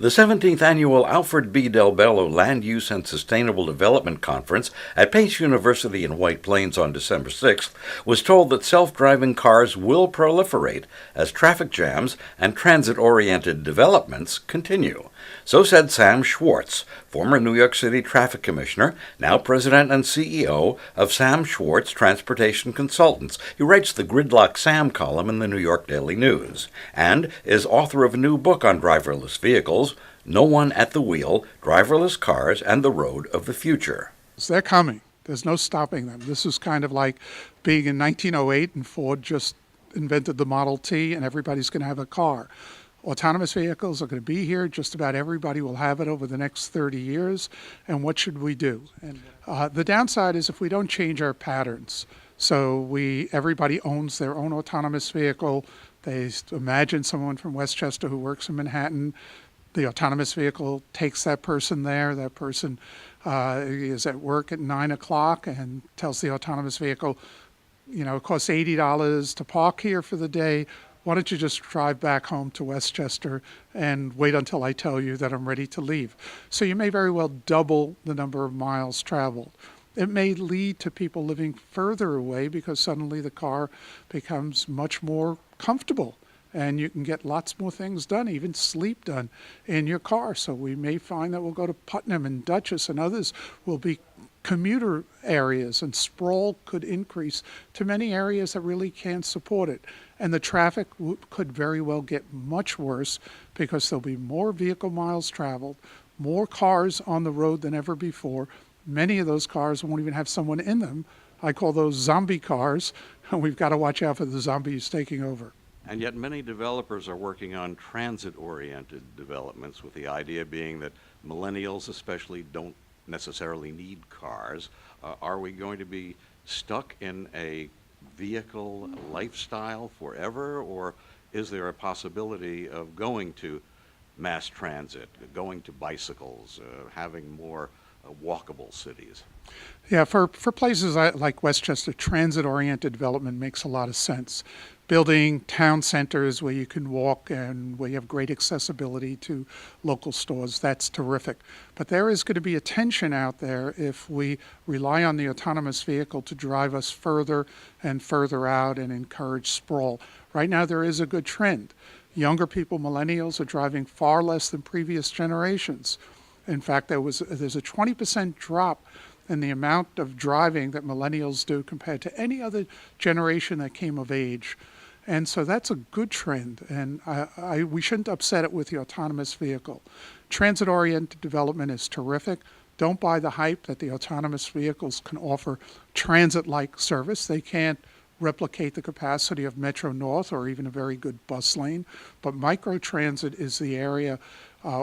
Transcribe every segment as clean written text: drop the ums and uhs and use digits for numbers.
The 17th Annual Alfred B. DelBello Land Use and Sustainable Development Conference at Pace University in White Plains on December 6th was told that self-driving cars will proliferate as traffic jams and transit-oriented developments continue. So said Sam Schwartz, former New York City Traffic Commissioner, now President and CEO of Sam Schwartz Transportation Consultants. He writes the Gridlock Sam column in the New York Daily News and is author of a new book on driverless vehicles, No One at the Wheel, Driverless Cars and the Road of the Future. They're coming. There's no stopping them. This is kind of like being in 1908 and Ford just invented the Model T and everybody's going to have a car. Autonomous vehicles are going to be here. Just about everybody will have it over the next 30 years. And what should we do? And the downside is if we don't change our patterns. So everybody owns their own autonomous vehicle. They imagine someone from Westchester who works in Manhattan. The autonomous vehicle takes that person there. That person is at work at 9 o'clock and tells the autonomous vehicle, it costs $80 to park here for the day. Why don't you just drive back home to Westchester and wait until I tell you that I'm ready to leave? So you may very well double the number of miles traveled. It may lead to people living further away because suddenly the car becomes much more comfortable and you can get lots more things done, even sleep done in your car. So we may find that we'll go to Putnam and Dutchess and others will be commuter areas, and sprawl could increase to many areas that really can't support it. And the traffic could very well get much worse because there'll be more vehicle miles traveled, more cars on the road than ever before. Many of those cars won't even have someone in them. I call those zombie cars, and we've got to watch out for the zombies taking over. And yet many developers are working on transit-oriented developments, with the idea being that millennials especially don't necessarily need cars. Are we going to be stuck in a vehicle lifestyle forever, or is there a possibility of going to mass transit, going to bicycles, having more walkable cities? Yeah, for places like Westchester, transit-oriented development makes a lot of sense. Building town centers where you can walk and where you have great accessibility to local stores, that's terrific. But there is going to be a tension out there if we rely on the autonomous vehicle to drive us further and further out and encourage sprawl. Right now there is a good trend. Younger people, millennials, are driving far less than previous generations. In fact, there's a 20% drop in the amount of driving that millennials do compared to any other generation that came of age. And so that's a good trend, and we shouldn't upset it with the autonomous vehicle. Transit-oriented development is terrific. Don't buy the hype that the autonomous vehicles can offer transit-like service. They can't replicate the capacity of Metro North or even a very good bus lane, but microtransit is the area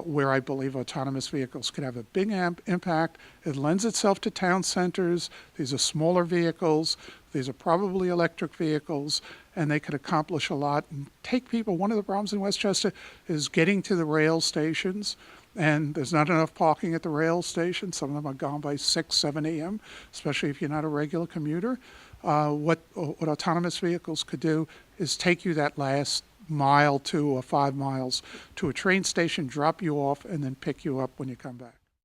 where I believe autonomous vehicles could have a big impact. It lends itself to town centers. These are smaller vehicles. These are probably electric vehicles, and they could accomplish a lot and take people. One of the problems in Westchester is getting to the rail stations, and there's not enough parking at the rail station. Some of them are gone by 6, 7 a.m., especially if you're not a regular commuter. What autonomous vehicles could do is take you that last mile, 2 or 5 miles, to a train station, drop you off, and then pick you up when you come back.